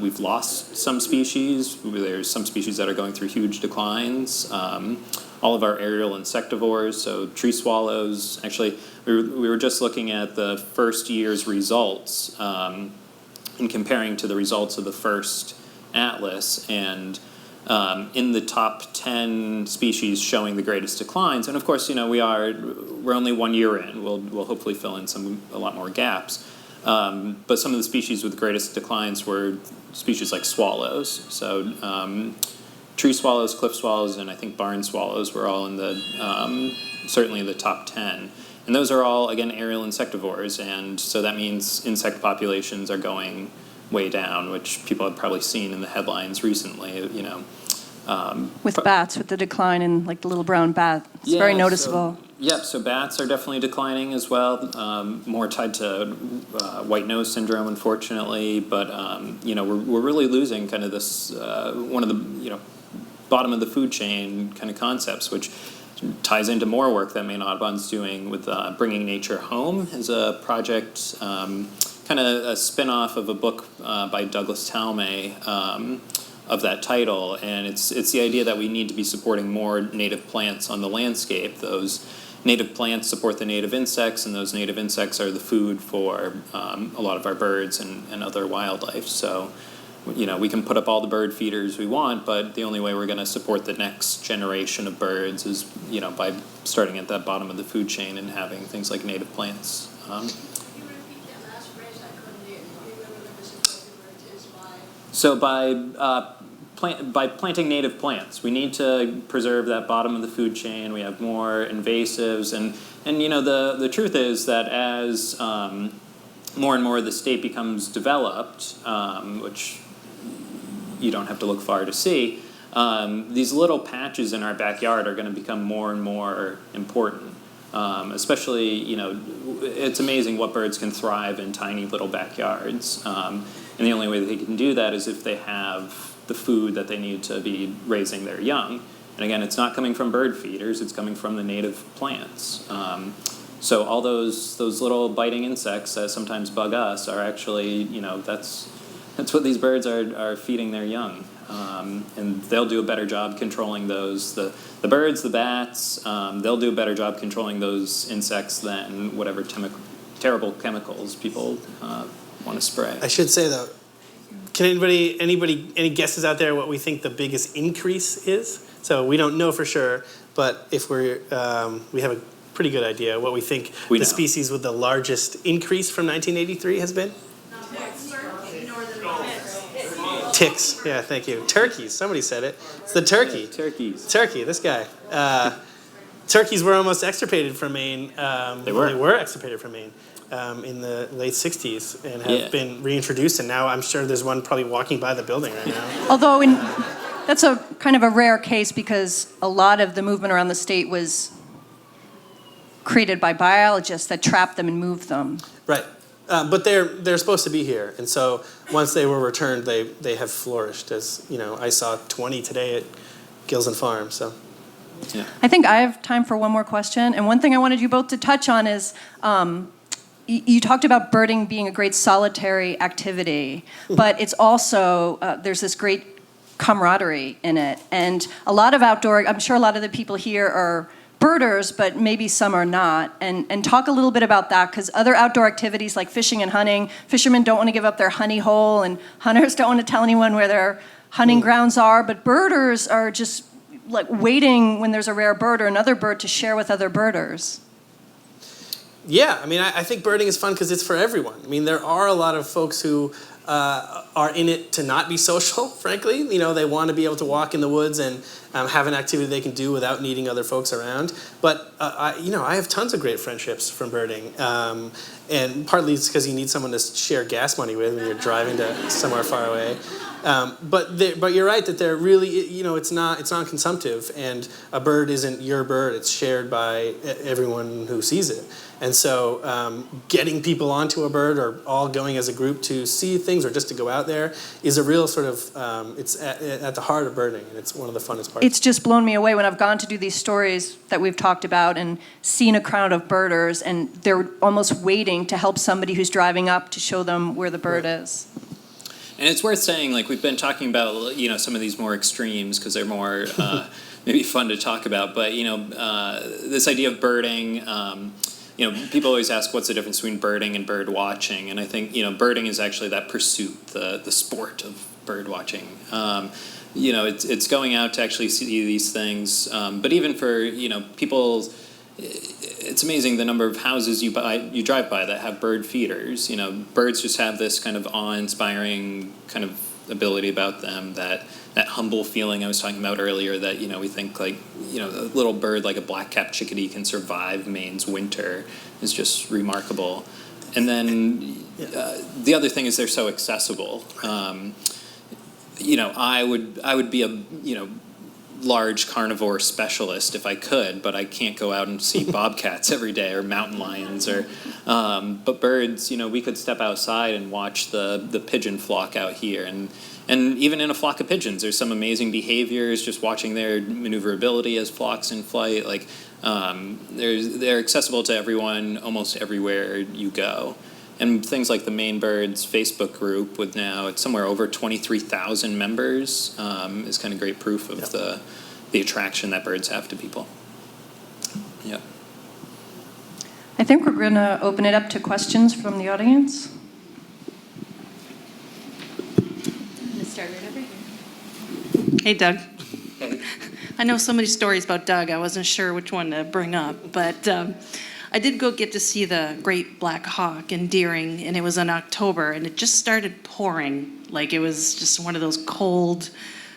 We've lost some species. There's some species that are going through huge declines. All of our aerial insectivores, so tree swallows. Actually, we were just looking at the first year's results and comparing to the results of the first atlas, and in the top 10 species showing the greatest declines. And of course, we're only 1 year in. We'll hopefully fill in a lot more gaps. But some of the species with the greatest declines were species like swallows. So tree swallows, cliff swallows, and I think barn swallows were all in the certainly in the top 10. And those are all, again, aerial insectivores, and so that means insect populations are going way down, which people have probably seen in the headlines recently, With bats, with the decline in like the little brown bat. It's very noticeable. So bats are definitely declining as well, more tied to white nose syndrome, unfortunately, but we're really losing kind of this, one of the, bottom of the food chain kind of concepts, which ties into more work that Maine Audubon's doing with Bringing Nature Home as a project, kind of a spin-off of a book by Douglas Talmay of that title. And it's the idea that we need to be supporting more native plants on the landscape. Those native plants support the native insects, and those native insects are the food for a lot of our birds and other wildlife. So we can put up all the bird feeders we want, but the only way we're going to support the next generation of birds is, by starting at that bottom of the food chain and having things like native plants. So by planting native plants, we need to preserve that bottom of the food chain. We have more invasives, and the truth is that as more and more of the state becomes developed, which you don't have to look far to see, these little patches in our backyard are going to become more and more important. Especially, it's amazing what birds can thrive in tiny little backyards. And the only way that they can do that is if they have the food that they need to be raising their young. And again, it's not coming from bird feeders, it's coming from the native plants. So all those little biting insects that sometimes bug us are actually, that's what these birds are feeding their young. And they'll do a better job controlling those. The birds, the bats, they'll do a better job controlling those insects than whatever terrible chemicals people want to spray. I should say, though, can any guesses out there what we think the biggest increase is? So we don't know for sure, but if we have a pretty good idea what we think the species with the largest increase from 1983 has been? Ticks. Yeah, thank you. Turkeys. Somebody said it. It's the turkey. Turkeys. Turkey. This guy. Turkeys were almost extirpated from Maine. They were extirpated from Maine in the late 60s and have been reintroduced. And now I'm sure there's one probably walking by the building right now. Although that's a kind of a rare case because a lot of the movement around the state was created by biologists that trapped them and moved them. Right. But they're supposed to be here, and so once they were returned, they have flourished. As I saw 20 today at Gills Farm. So, yeah. I think I have time for one more question. And one thing I wanted you both to touch on is you talked about birding being a great solitary activity, but it's also there's this great camaraderie in it, and a lot of outdoor. I'm sure a lot of the people here are birders, but maybe some are not. And talk a little bit about that, because other outdoor activities like fishing and hunting, fishermen don't want to give up their honey hole, and hunters don't want to tell anyone where their hunting grounds are, but birders are just like waiting when there's a rare bird or another bird to share with other birders. Yeah, I mean, I think birding is fun because it's for everyone. I mean, there are a lot of folks who are in it to not be social, frankly. You know, they want to be able to walk in the woods and have an activity they can do without needing other folks around. But, I have tons of great friendships from birding. And partly it's because you need someone to share gas money with when you're driving to somewhere far away. But you're right that they're really, it's non-consumptive, and a bird isn't your bird. It's shared by everyone who sees it. And so getting people onto a bird or all going as a group to see things or just to go out there is a real sort of, it's at the heart of birding, and it's one of the funnest parts. It's just blown me away when I've gone to do these stories that we've talked about and seen a crowd of birders, and they're almost waiting to help somebody who's driving up to show them where the bird is. And it's worth saying, like, we've been talking about, some of these more extremes because they're more maybe fun to talk about. But, this idea of birding, people always ask what's the difference between birding and bird watching. And I think, birding is actually that pursuit, the sport of bird watching. It's going out to actually see these things. But even for, people, it's amazing the number of houses you drive by that have bird feeders. Birds just have this kind of awe-inspiring kind of ability about them, that humble feeling I was talking about earlier, that, we think like, a little bird like a black-capped chickadee can survive Maine's winter is just remarkable. And then the other thing is they're so accessible. I would be a, large carnivore specialist if I could, but I can't go out and see bobcats every day or mountain lions but birds, we could step outside and watch the pigeon flock out here, and even in a flock of pigeons there's some amazing behaviors, just watching their maneuverability as flocks in flight. Like they're accessible to everyone almost everywhere you go. And things like the Maine Birds Facebook group with now, it's somewhere over 23,000 members, is kind of great proof of the attraction that birds have to people. Yeah. I think we're going to open it up to questions from the audience. Let's start right over here. Hey, Doug. I know so many stories about Doug, I wasn't sure which one to bring up, but I did go get to see the great black hawk in Deering, and it was in October, and it just started pouring. Like, it was just one of those cold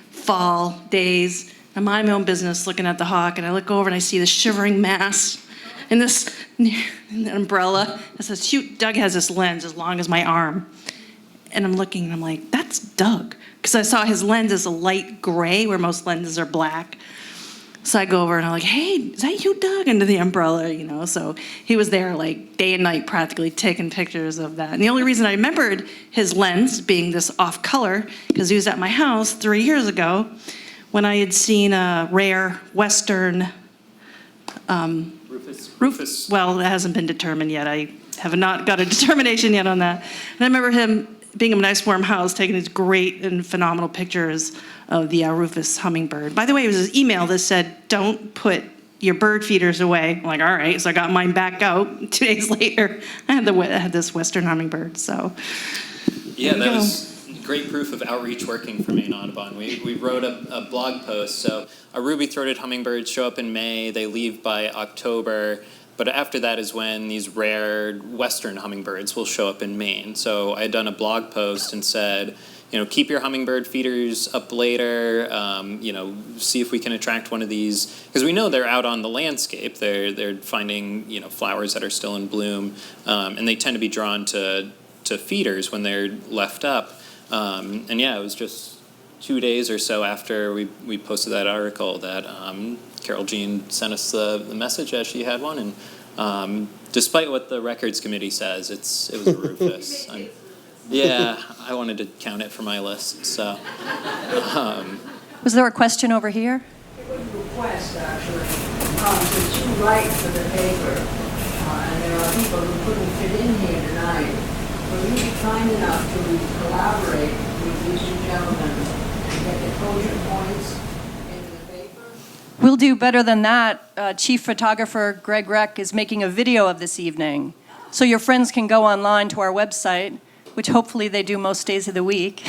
fall days. I'm minding my own business looking at the hawk, and I look over and I see this shivering mass in this umbrella. It says, shoot, Doug has this lens as long as my arm. And I'm looking, and I'm like, that's Doug. Because I saw his lens as a light gray, where most lenses are black. So I go over and I'm like, hey, is that you, Doug? Under the umbrella, So he was there like day and night practically taking pictures of that. And the only reason I remembered his lens being this off color, because he was at my house 3 years ago when I had seen a rare Western Rufus. Well, it hasn't been determined yet. I have not got a determination yet on that. And I remember him being in a nice warm house, taking these great and phenomenal pictures of the Rufus hummingbird. By the way, it was his email that said, don't put your bird feeders away. I'm like, all right. So I got mine back out. 2 days later, I had this Western hummingbird. So yeah, that was great proof of outreach working for Maine Audubon. We wrote a blog post. So our ruby-throated hummingbirds show up in May. They leave by October. But after that is when these rare Western hummingbirds will show up in Maine. So I had done a blog post and said, keep your hummingbird feeders up later. See if we can attract one of these, because we know they're out on the landscape. They're finding flowers that are still in bloom, and they tend to be drawn to feeders when they're left up. It was just 2 days or so after we posted that article that Carol Jean sent us the message that she had one, and despite what the records committee says, it was a Rufus. I wanted to count it for my list. So, Was there a question over here? It was a request, actually, since you write for the paper, and there are people who couldn't fit in here tonight. Will you be kind enough to collaborate with these two gentlemen and get the closure points into the paper? We'll do better than that. Chief photographer Greg Reck is making a video of this evening. So your friends can go online to our website, which hopefully they do most days of the week,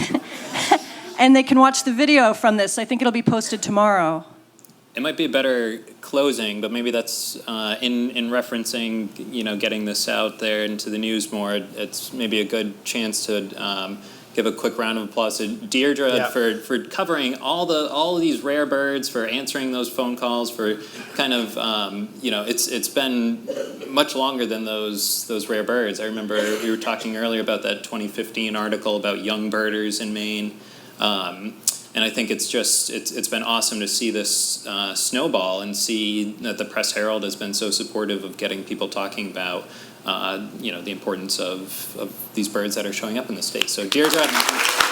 and they can watch the video from this. I think it'll be posted tomorrow. It might be a better closing, but maybe that's in referencing, getting this out there into the news more. It's maybe a good chance to give a quick round of applause to Deirdre Yeah. for covering all of these rare birds, for answering those phone calls, for kind of it's been much longer than those rare birds. I remember we were talking earlier about that 2015 article about young birders in Maine. And I think it's been awesome to see this snowball and see that the Press Herald has been so supportive of getting people talking about the importance of these birds that are showing up in the state. So Deirdre,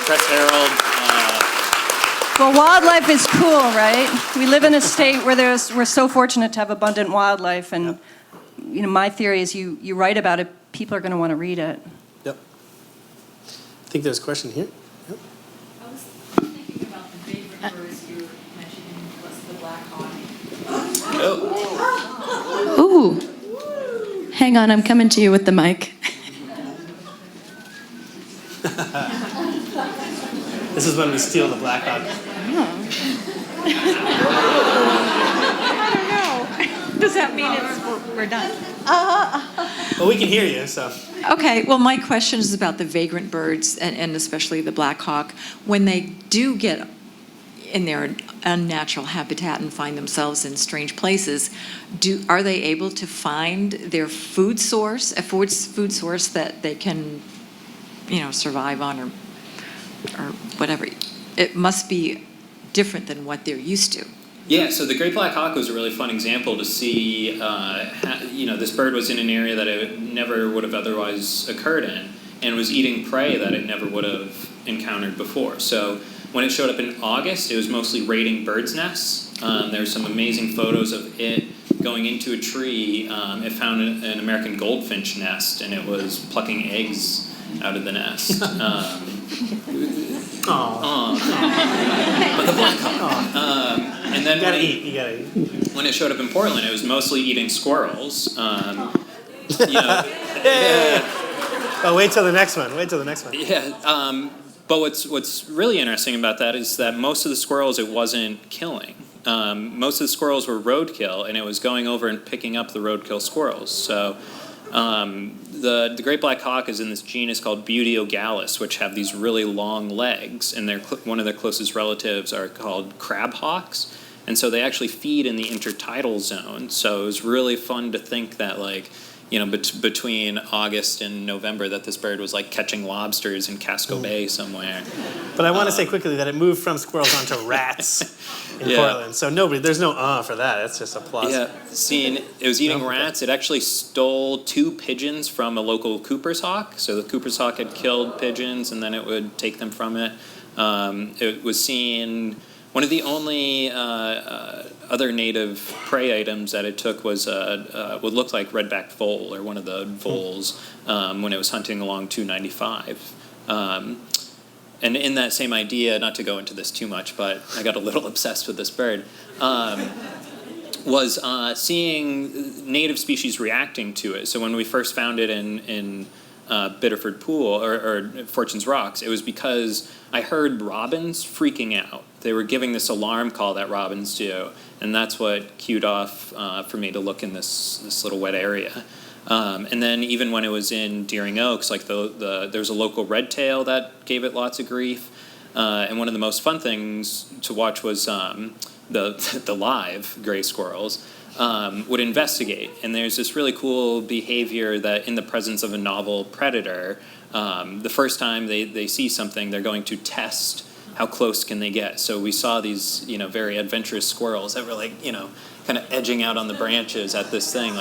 Press Herald. Well, wildlife is cool, right? We live in a state where we're so fortunate to have abundant wildlife, and my theory is you write about it, people are going to want to read it. Yep. I think there's a question here. Yep. I was thinking about the vagrant birds you were mentioning, was the black hawk. Oh. Ooh. Hang on, I'm coming to you with the mic. This is when we steal the Black Hawk. I don't know. Does that mean we're done? Well, we can hear you, so. Okay, well, my question is about the vagrant birds, and especially the black hawk. When they do get in their unnatural habitat and find themselves in strange places, are they able to find their food source, a food source that they can, survive on or whatever? It must be different than what they're used to. Yeah, so the great black hawk was a really fun example to see. This bird was in an area that it never would have otherwise occurred in, and was eating prey that it never would have encountered before. So when it showed up in August, it was mostly raiding birds' nests. There's some amazing photos of it going into a tree. It found an American goldfinch nest, and it was plucking eggs out of the nest. But the black hawk. And then You gotta eat. when it showed up in Portland, it was mostly eating squirrels. Oh, wait till the next one. Yeah. But what's really interesting about that is that most of the squirrels it wasn't killing. Most of the squirrels were roadkill, and it was going over and picking up the roadkill squirrels. So the great black hawk is in this genus called Buteo, which have these really long legs, and one of their closest relatives are called crab hawks. And so they actually feed in the intertidal zone. So it was really fun to think that, between August and November, that this bird was catching lobsters in Casco Bay somewhere. But I want to say quickly that it moved from squirrels onto rats in Portland. So there's no for that. That's just applause. Yeah, it was eating rats. It actually stole 2 pigeons from a local Cooper's hawk. So the Cooper's hawk had killed pigeons, and then it would take them from it. It was seeing... One of the only other native prey items that it took was what looked like redback vole, or one of the voles, when it was hunting along 295. And in that same idea, not to go into this too much, but I got a little obsessed with this bird, was seeing native species reacting to it. So when we first found it in Biddeford Pool or Fortune's Rocks, it was because I heard robins freaking out. They were giving this alarm call that robins do, and that's what cued off for me to look in this little wet area. And then even when it was in Deering Oaks, there's a local redtail that gave it lots of grief. And one of the most fun things to watch was the live gray squirrels. Would investigate, and there's this really cool behavior that in the presence of a novel predator, the first time they see something, they're going to test how close can they get. So we saw these very adventurous squirrels that were kind of edging out on the branches at this thing,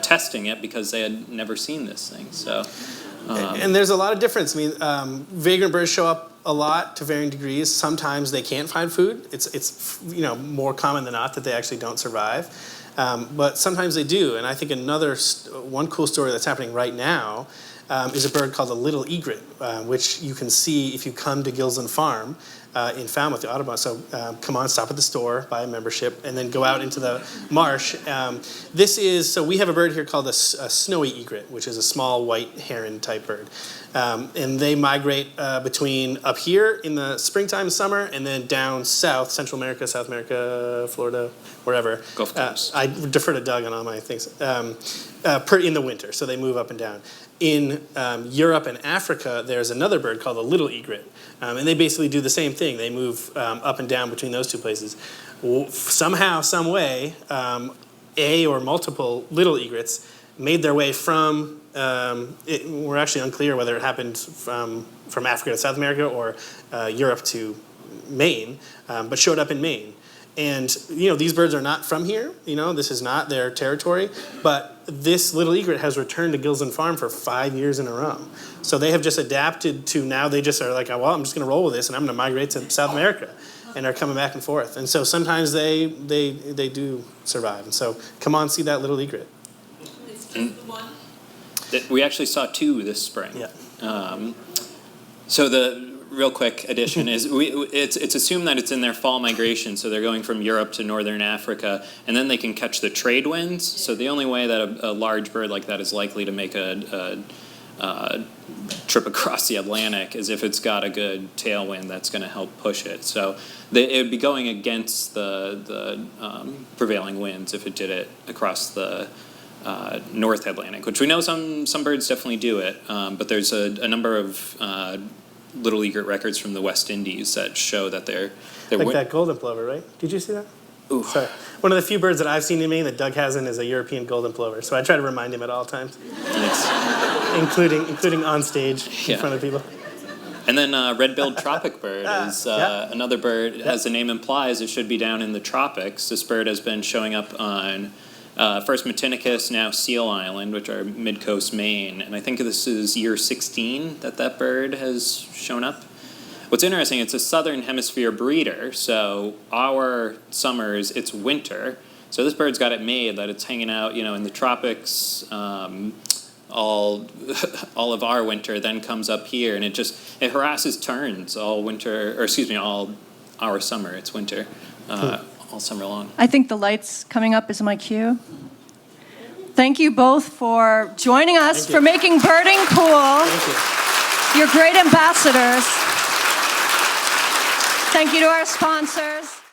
testing it because they had never seen this thing. So and there's a lot of difference. Vagrant birds show up a lot to varying degrees. Sometimes they can't find food. It's more common than not that they actually don't survive. But sometimes they do. And I think one cool story that's happening right now is a bird called a little egret, which you can see if you come to Gillsland Farm in Falmouth, the Audubon. So come on, stop at the store, buy a membership, and then go out into the marsh. So we have a bird here called a snowy egret, which is a small white heron type bird. And they migrate between up here in the springtime, summer, and then down south, Central America, South America, Florida, wherever. Gulf Coast. I defer to Doug on all my things. In the winter, so they move up and down. In Europe and Africa, there's another bird called the little egret, and they basically do the same thing. They move up and down between those two places. Somehow, some way, a or multiple little egrets made their way from. We're actually unclear whether it happened from Africa to South America or Europe to Maine, but showed up in Maine. And these birds are not from here. This is not their territory. But this little egret has returned to Gilsland Farm for 5 years in a row. So they have just adapted to now. They just are like, well, I'm just going to roll with this, and I'm going to migrate to South America, and are coming back and forth. And so sometimes they do survive. And so come on, see that little egret. It's just the one. We actually saw 2 this spring. Yeah. So the real quick addition is it's assumed that it's in their fall migration, so they're going from Europe to northern Africa, and then they can catch the trade winds. So the only way that a large bird like that is likely to make a trip across the Atlantic is if it's got a good tailwind that's going to help push it. So it would be going against the prevailing winds if it did it across the North Atlantic, which we know some birds definitely do it, but there's a number of little egret records from the West Indies that show that they're like that golden plover, right? Did you see that? Ooh. Sorry. One of the few birds that I've seen in Maine that Doug hasn't is a European golden plover. So I try to remind him at all times, including on stage in front of people. And then red-billed tropic bird is another bird. As the name implies, it should be down in the tropics. This bird has been showing up on first Matinicus, now Seal Island, which are mid-coast Maine. And I think this is year 16 that bird has shown up. What's interesting, it's a southern hemisphere breeder, so our summers, it's winter. So this bird's got it made that it's hanging out, in the tropics all of our winter, then comes up here, and it harasses terns all winter, all our summer. It's winter. All summer long. I think the lights coming up is my cue. Thank you both for joining us, for making birding cool. Thank you. You're great ambassadors. Thank you to our sponsors.